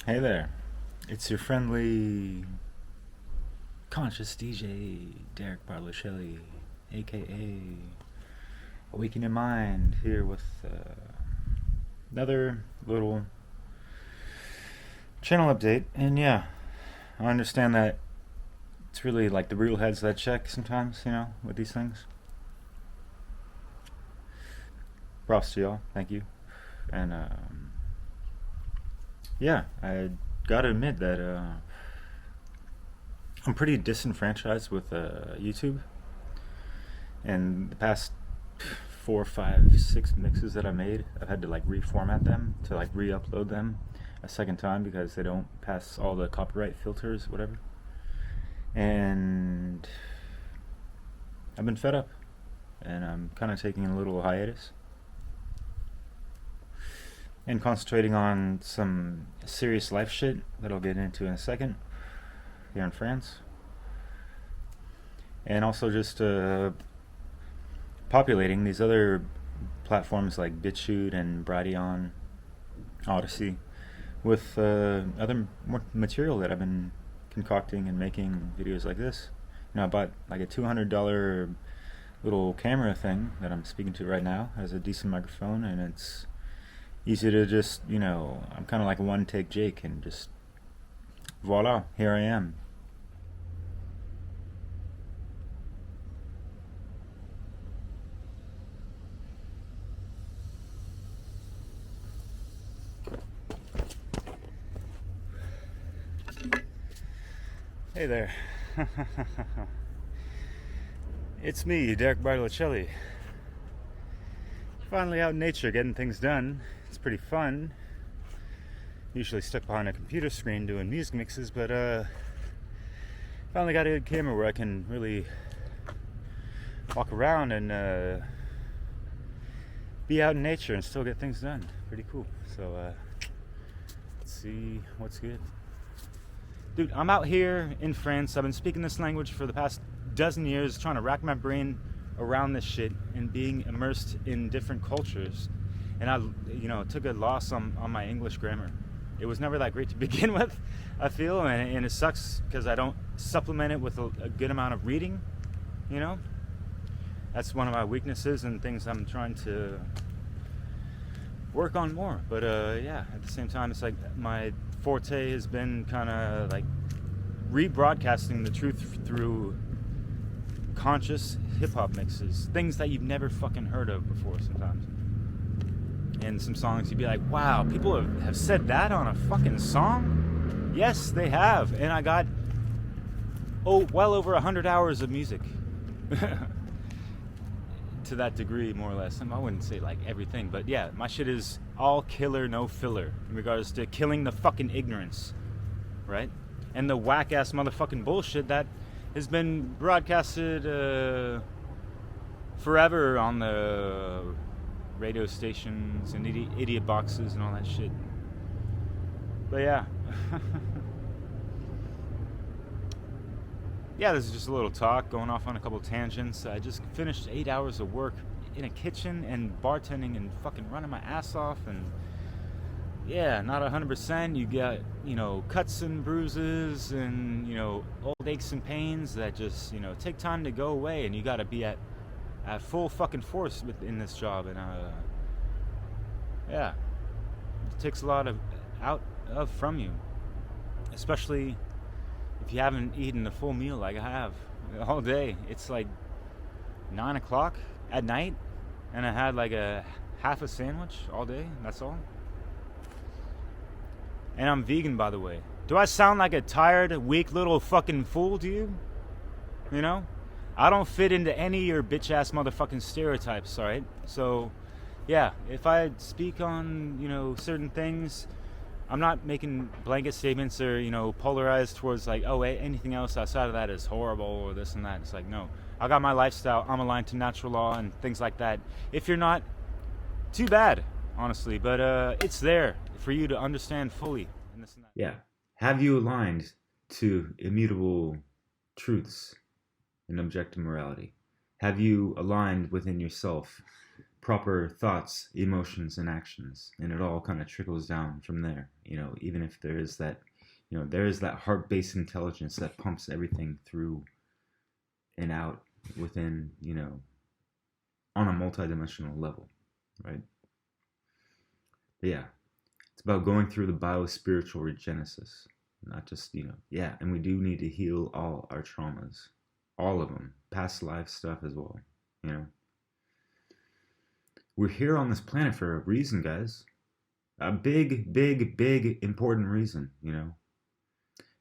Hey there, it's your friendly conscious DJ Derek Barlocelli, aka Awaken Your Mind, here with another little channel update. And yeah, I understand that it's really like the real heads that check sometimes, with these things. Props to y'all, thank you. And yeah, I gotta admit that I'm pretty disenfranchised with YouTube. And the past 4, 5, 6 mixes that I made, I've had to like reformat them to like re-upload them a second time because they don't pass all the copyright filters, whatever. And I've been fed up, and I'm kind of taking a little hiatus and concentrating on some serious life shit that I'll get into in a second here in France, and also just populating these other platforms like BitChute and Brighteon, Odyssey, with other more material that I've been concocting and making videos like this. I bought like a $200 little camera thing that I'm speaking to right now. It has a decent microphone, and it's easy to just, I'm kind of like a one-take Jake, and just voila, here I am. Hey there. It's me, Derek Bartolocelli. Finally out in nature getting things done. It's pretty fun. Usually stuck behind a computer screen doing music mixes, but finally got a good camera where I can really walk around and be out in nature and still get things done. Pretty cool. So let's see what's good. Dude, I'm out here in France. I've been speaking this language for the past dozen years, trying to rack my brain around this shit and being immersed in different cultures. And I, took a loss on my English grammar. It was never that great to begin with, I feel, and it sucks because I don't supplement it with a good amount of reading, That's one of my weaknesses and things I'm trying to work on more. But yeah, at the same time, it's like my forte has been kind of like rebroadcasting the truth through conscious hip-hop mixes, things that you've never fucking heard of before sometimes. And some songs you'd be like, wow, people have said that on a fucking song? Yes, they have. And I got well over 100 hours of music to that degree, more or less. I wouldn't say like everything, but yeah, my shit is all killer, no filler in regards to killing the fucking ignorance, right? And the whack-ass motherfucking bullshit that has been broadcasted forever on the radio stations and idiot boxes and all that shit. But yeah. Yeah, this is just a little talk, going off on a couple tangents. I just finished 8 hours of work in a kitchen and bartending and fucking running my ass off, and yeah, not 100%. You got, cuts and bruises and, old aches and pains that just, take time to go away, and you gotta be at full fucking force in this job, and yeah, it takes a lot out of from you, especially if you haven't eaten a full meal like I have all day. It's like 9 o'clock at night, and I had like a half a sandwich all day. That's all. And I'm vegan, by the way. Do I sound like a tired, weak little fucking fool to you? I don't fit into any of your bitch ass motherfucking stereotypes, alright? So, yeah, if I speak on, certain things, I'm not making blanket statements or, polarized towards like, oh, anything else outside of that is horrible or this and that. It's like, no. I got my lifestyle. I'm aligned to natural law and things like that. If you're not, too bad, honestly. But it's there for you to understand fully. And this and that. Yeah. Have you aligned to immutable truths and objective morality? Have you aligned within yourself proper thoughts, emotions, and actions, and it all kind of trickles down from there. Even if there is that, there is that heart-based intelligence that pumps everything through and out within, on a multidimensional level, right? But yeah, it's about going through the bio-spiritual regenesis, not just, and we do need to heal all our traumas, all of them, past life stuff as well, We're here on this planet for a reason, guys. A big, big, big, important reason,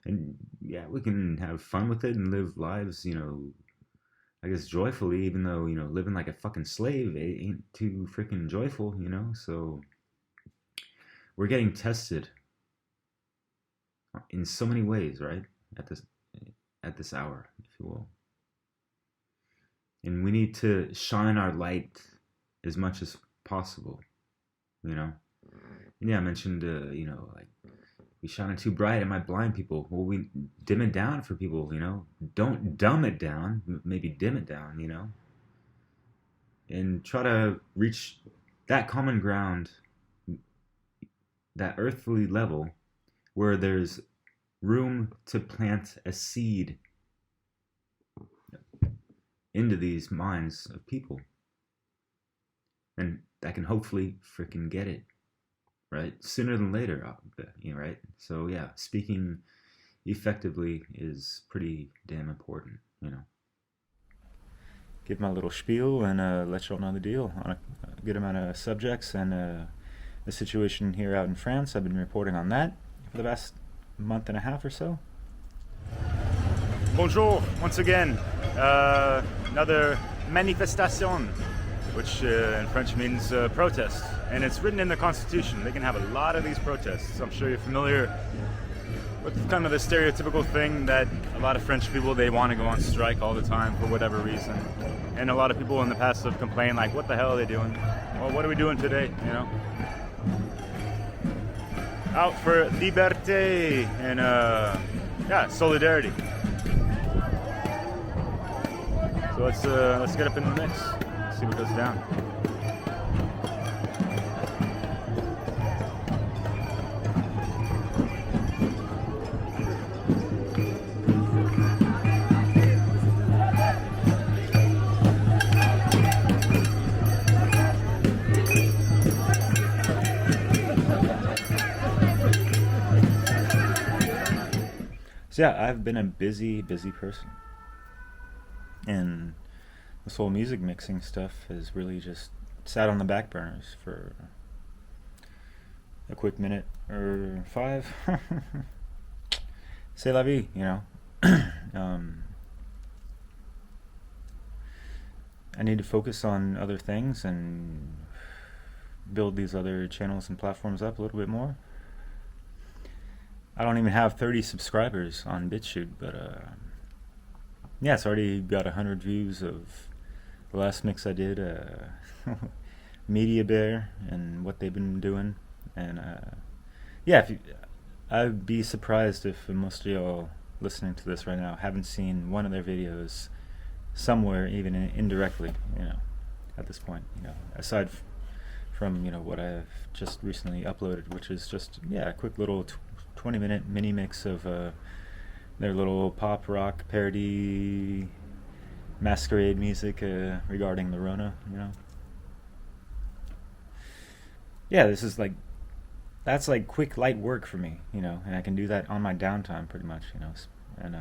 And yeah, we can have fun with it and live lives, I guess joyfully, even though, living like a fucking slave ain't too freaking joyful, So we're getting tested in so many ways, right? At this hour, if you will. And we need to shine our light as much as possible, Yeah, I mentioned, like, we shine it too bright, it might blind people. Well, we dim it down for people, Don't dumb it down, maybe dim it down, And try to reach that common ground, that earthly level, where there's room to plant a seed into these minds of people. And that can hopefully freaking get it, right? Sooner than later, right? So yeah, speaking effectively is pretty damn important, Give my little spiel and let y'all know the deal on a good amount of subjects and the situation here out in France. I've been reporting on that for the past month and a half or so. Bonjour, once again. Another manifestation, which in French means protest. And it's written in the Constitution. They can have a lot of these protests. I'm sure you're familiar with kind of the stereotypical thing that a lot of French people, they want to go on strike all the time for whatever reason. And a lot of people in the past have complained, like, what the hell are they doing? Well, what are we doing today, Out for liberté and, solidarity. So let's get up in the mix, see what goes down. So yeah, I've been a busy person. And this whole music mixing stuff has really just sat on the back burners for a quick minute or 5. C'est la vie, I need to focus on other things and build these other channels and platforms up a little bit more. I don't even have 30 subscribers on BitChute, but yeah, it's already got 100 views of the last mix I did, Media Bear, and what they've been doing. And yeah, I'd be surprised if most of y'all listening to this right now haven't seen one of their videos somewhere, even indirectly, at this point, aside from, what I've just recently uploaded, which is just, a quick little 20-minute mini mix of their little pop rock parody masquerade music regarding the Rona, Yeah, this is that's quick light work for me, and I can do that on my downtime pretty much, and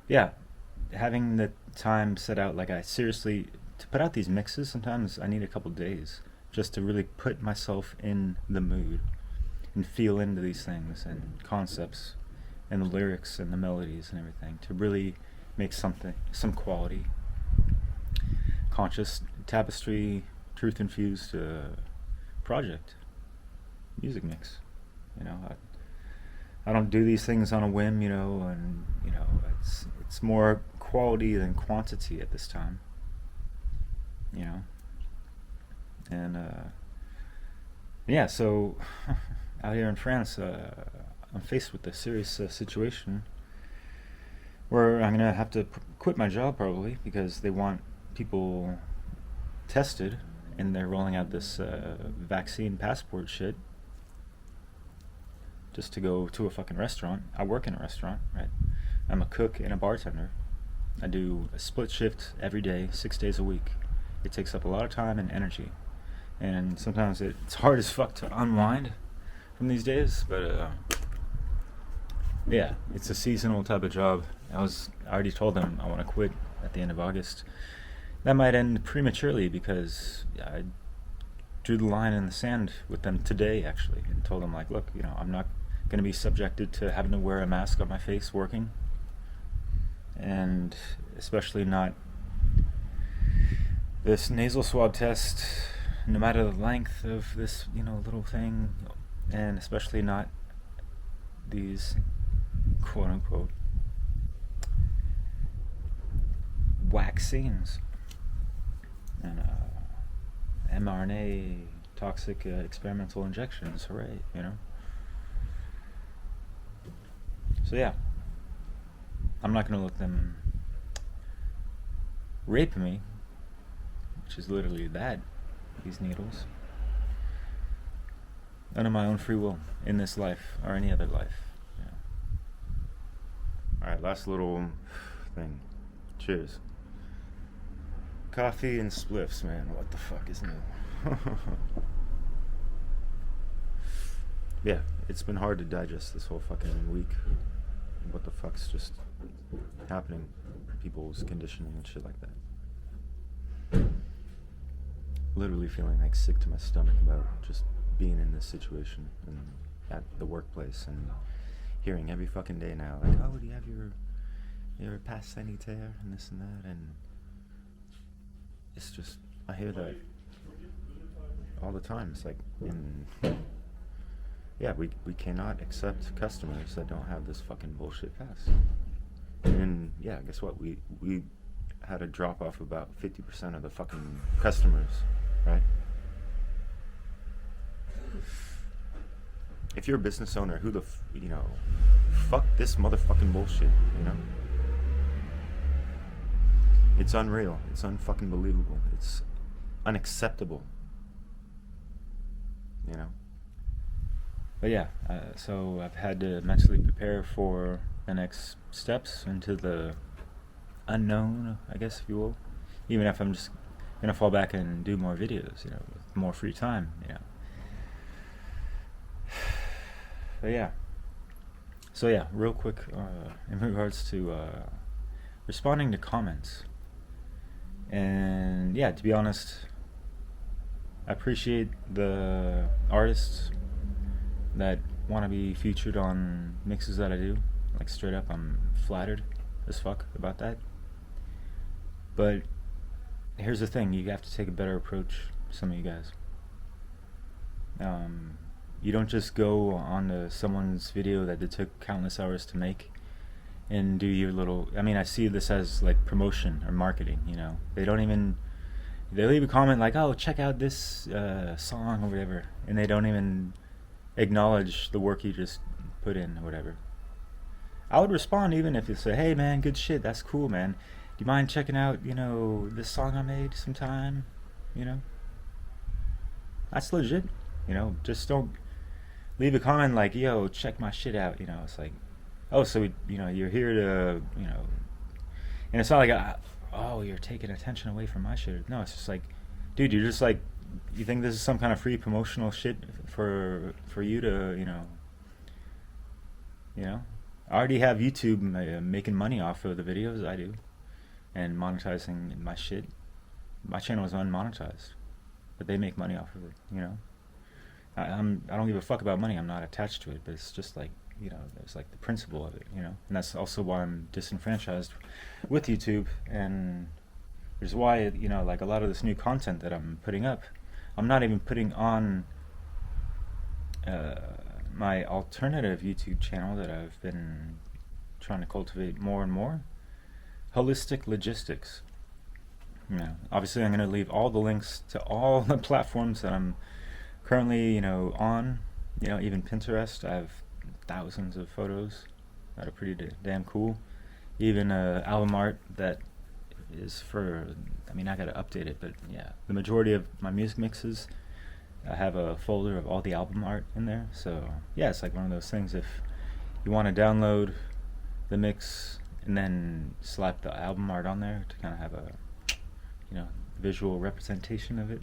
yeah, having the time set out, I seriously, to put out these mixes, sometimes I need a couple days just to really put myself in the mood and feel into these things and concepts and the lyrics and the melodies and everything to really make some quality, conscious, tapestry, truth-infused project, music mix. I don't do these things on a whim, and it's more quality than quantity at this time, and yeah, so out here in France, I'm faced with a serious situation where I'm gonna have to quit my job probably, because they want people tested, and they're rolling out this vaccine passport shit just to go to a fucking restaurant. I work in a restaurant, right? I'm a cook and a bartender. I do a split shift every day, 6 days a week. It takes up a lot of time and energy, and sometimes it's hard as fuck to unwind from these days, but yeah, it's a seasonal type of job. I already told them I want to quit at the end of August. That might end prematurely because I drew the line in the sand with them today, actually, and told them, like, look, I'm not going to be subjected to having to wear a mask on my face working, and especially not this nasal swab test, no matter the length of this, little thing, and especially not these quote-unquote vaccines and mRNA toxic experimental injections. Hooray, So yeah, I'm not going to let them rape me, which is literally that, these needles, none of my own free will in this life or any other life. Alright, last little thing. Cheers. Coffee and spliffs, man. What the fuck is new? Yeah, it's been hard to digest this whole fucking week. What the fuck's just happening? People's conditioning and shit like that. Literally feeling like sick to my stomach about just being in this situation and at the workplace, and hearing every fucking day now, like, oh, do you have your pass sanitaire and this and that, and it's just, I hear that all the time. It's like, yeah, we cannot accept customers that don't have this fucking bullshit pass. And yeah, guess what? We had a drop off about 50% of the fucking customers, right? If you're a business owner, who the fuck this motherfucking bullshit, It's unreal. It's unfucking believable. It's unacceptable, But yeah, so I've had to mentally prepare for the next steps into the unknown, I guess, if you will. Even if I'm just gonna fall back and do more videos, with more free time, But yeah. So yeah, real quick, in regards to responding to comments. And yeah, to be honest, I appreciate the artists that want to be featured on mixes that I do. Like, straight up, I'm flattered as fuck about that. But here's the thing, you have to take a better approach, some of you guys. You don't just go onto someone's video that they took countless hours to make and do your little, I see this as like promotion or marketing, They don't even, they leave a comment like, oh, check out this song or whatever, and they don't even acknowledge the work you just put in or whatever. I would respond even if you say, hey man, good shit, that's cool, man. Do you mind checking out, this song I made sometime? That's legit. Just don't leave a comment like, yo, check my shit out. It's like, oh, so you're here to, and it's not like, oh, you're taking attention away from my shit. No, it's just like, dude, you're just like, you think this is some kind of free promotional shit for you to, I already have YouTube making money off of the videos I do and monetizing my shit. My channel is unmonetized, but they make money off of it, I don't give a fuck about money. I'm not attached to it, but it's just like, there's like the principle of it, and that's also why I'm disenfranchised with YouTube, and there's why, like a lot of this new content that I'm putting up, I'm not even putting on my alternative YouTube channel that I've been trying to cultivate more and more, Holistic Logistics. Obviously I'm going to leave all the links to all the platforms that I'm currently, on, even Pinterest. I have thousands of photos that are pretty damn cool. Even album art that is for, I mean, I gotta update it, but yeah, the majority of my music mixes, I have a folder of all the album art in there. So yeah, it's like one of those things. If you want to download the mix and then slap the album art on there to kind of have a, visual representation of it,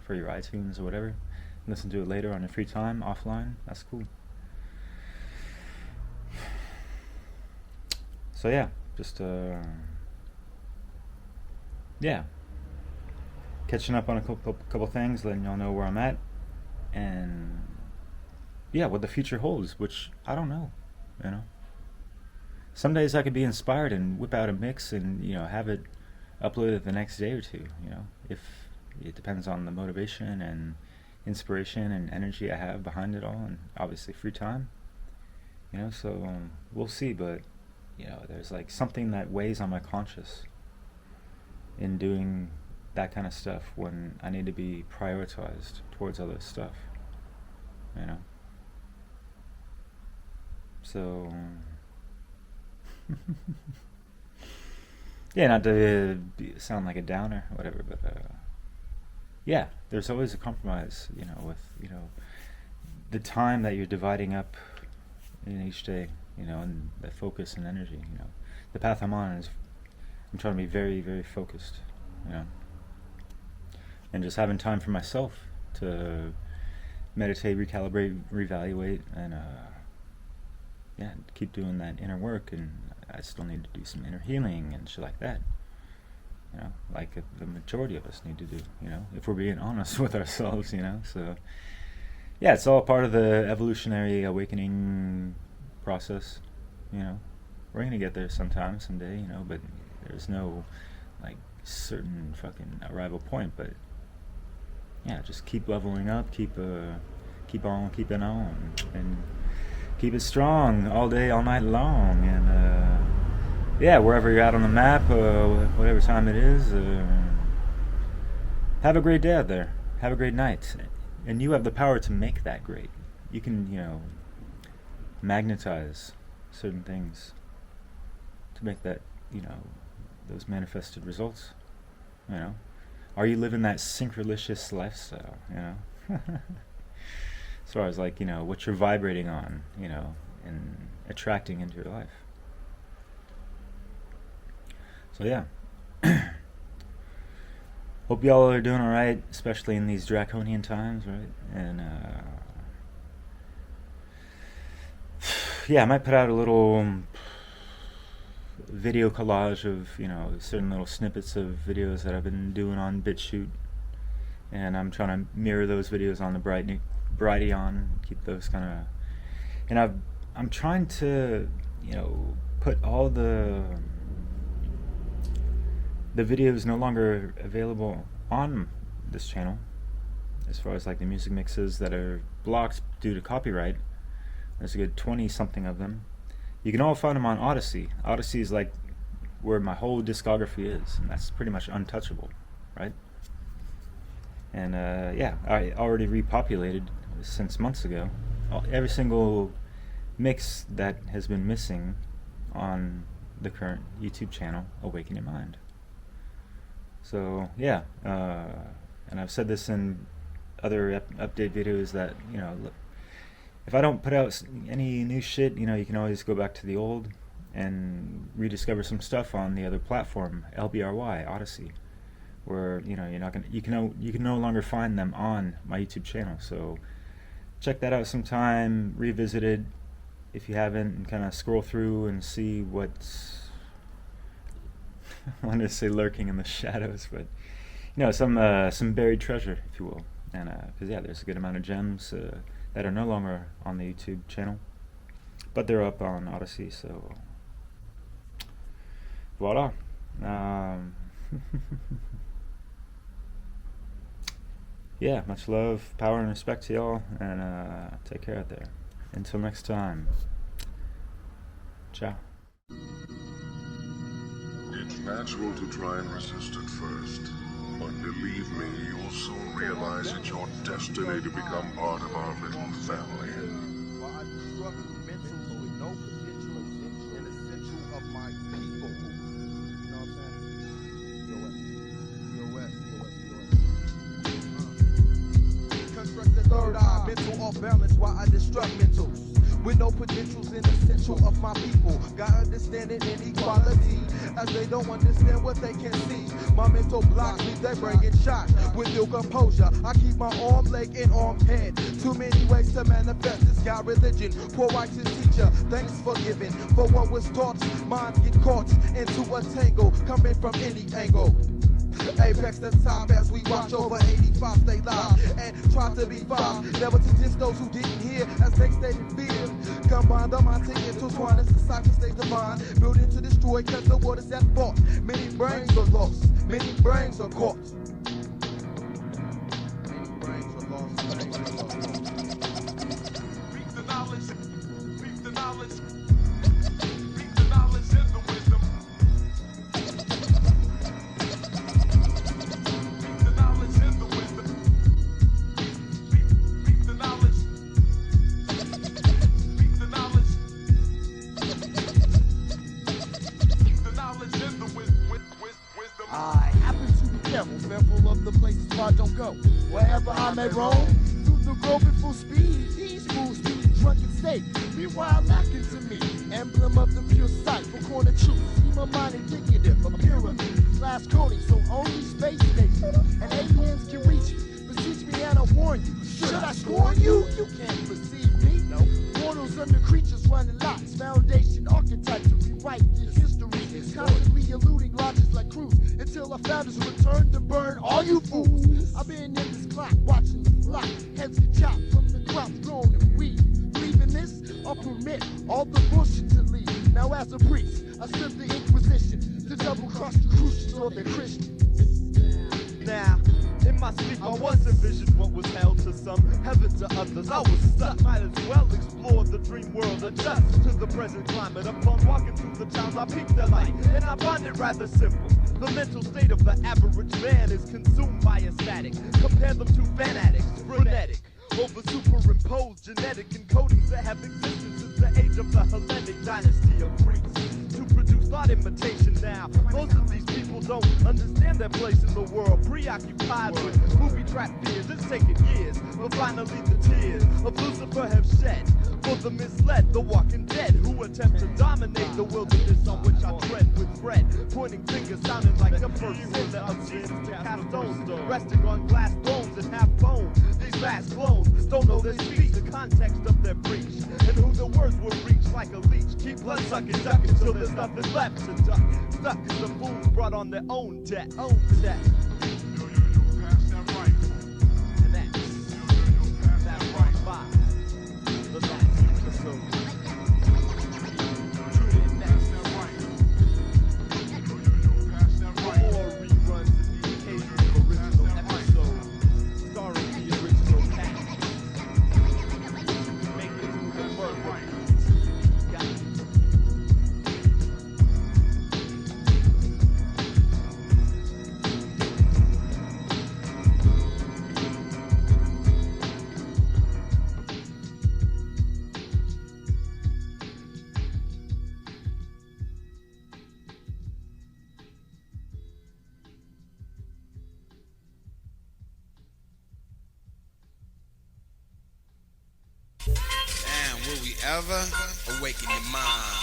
for your iTunes or whatever, listen to it later on your free time offline, that's cool. So yeah, just catching up on a couple things, letting y'all know where I'm at, and yeah, what the future holds, which I don't know. Some days I could be inspired and whip out a mix and have it uploaded the next day or two. If it depends on the motivation and inspiration and energy I have behind it all, and obviously free time. So we'll see, but there's like something that weighs on my conscience in doing that kind of stuff when I need to be prioritized towards other stuff. So yeah, not to sound like a downer or whatever, but yeah, there's always a compromise, with the time that you're dividing up in each day, and the focus and energy. The path I'm on is, I'm trying to be very, very focused, and just having time for myself to meditate, recalibrate, reevaluate, and keep doing that inner work. And I still need to do some inner healing and shit like that, like the majority of us need to do, if we're being honest with ourselves, so yeah, it's all part of the evolutionary awakening process. We're gonna get there someday, but there's no like certain fucking arrival point. But yeah, just keep leveling up, keep on keeping on, and keep it strong all day, all night long. And yeah, wherever you're at on the map, whatever time it is, have a great day out there. Have a great night. And you have the power to make that great. You can, magnetize certain things to make that, those manifested results. Are you living that synchronicious lifestyle, as far as like, what you're vibrating on, and attracting into your life. So yeah, hope y'all are doing alright, especially in these draconian times, right? And yeah, I might put out a little video collage of, certain little snippets of videos that I've been doing on BitChute, and I'm trying to mirror those videos on the Brighteon, keep those kind of, and I'm trying to, put all the videos no longer available on this channel, as far as like the music mixes that are blocked due to copyright. There's a good 20 something of them. You can all find them on Odyssey. Odyssey is like where my whole discography is, and that's pretty much untouchable, right? And yeah, I already repopulated since months ago every single mix that has been missing on the current YouTube channel, AwakenYaMind. So yeah, and I've said this in other update videos that, if I don't put out any new shit, you can always go back to the old and rediscover some stuff on the other platform, LBRY, Odyssey, where you can no longer find them on my YouTube channel. So check that out sometime, revisit it if you haven't, and kind of scroll through and see what's I wanted to say lurking in the shadows, but some buried treasure, if you will. And because yeah, there's a good amount of gems that are no longer on the YouTube channel, but they're up on Odyssey. So voila. Yeah, much love, power, and respect to y'all, and take care out there. Until next time, ciao. It's natural to try and resist at first, but believe me, you will soon realize it's your destiny to become part of our little family. While I struggle mentally with no potential and essential of my people. You know what I'm saying? I destruct mentals with no potentials in the central of my people. Got understanding and equality, as they don't understand what they can see. My mental blocks leave they bringing shots with ill composure. I keep my arm, leg, and arm head. Too many ways to manifest this guy religion. Poor righteous teacher, thanks for giving. For what was taught, minds get caught into a tangle, coming from any angle. Apex the top as we watch over 85 stay live and try to be five. Never to diss those who didn't hear as they stated fear. Combine the mind to intertwine as the cycle stays divine. Building to destroy cause the world is at fault. Many brains are lost, many brains are caught. Many brains are lost, many brains are lost. Reap the knowledge, reap the knowledge, reap the knowledge and the wisdom. Fearful of the places where I don't go. Wherever I may roam, through the grove at full speed. These fools speed drunken state. Meanwhile, lacking to me, emblem of the pure sight for corner truth. See my mind indicative of pyramid, glass coating, so only space station and aliens can reach you. Beseech me and I warn you. Should I scorn you? You can't perceive me. No. Mortals under creatures running lots. Foundation archetype to rewrite this history. Constantly eluding logics like Cruz until our founders return to burn all you fools. I've been in this clock watching the flock. Heads get chopped from the crops grown in weed. Believe in this? I'll permit all the bullshit to leave. Now as a priest, I serve the Inquisition to double-cross the Crucians or the Christians. Now, in my sleep I was envisioned what was hell to some, heaven to others. I was stuck, might as well explore the dream world, adjust to the present climate. Upon walking through the towns I peep their light, and I find it rather simple. The mental state of the average man is consumed by a static. Compare them to fanatics, frenetic, over superimposed genetic encodings that have existed since the age of the Hellenic dynasty of Greece. To produce thought imitation now, most of these people don't understand their place in the world. Preoccupied with movie-trapped fears, it's taken years, but finally the tears of Lucifer have shed. For the misled, the walking dead, who attempt to dominate the wilderness on which I tread with Fred, pointing fingers sounding like the first sin of sins to cast stones, resting on glass thrones and half bone. These vast clones don't know their speech, the context of their breach, and who the words will reach like a leech. Keep blood sucking, duck until there's nothing left to duck. Stuck as the fools brought on their own debt, own debt. Pass that rifle. And that's that right by the last episode. Tune in next. Pass that For rifle. more reruns of the occasional original episode, starring the original cast. Make it to the work. Got it. Damn, will we ever awaken your mind?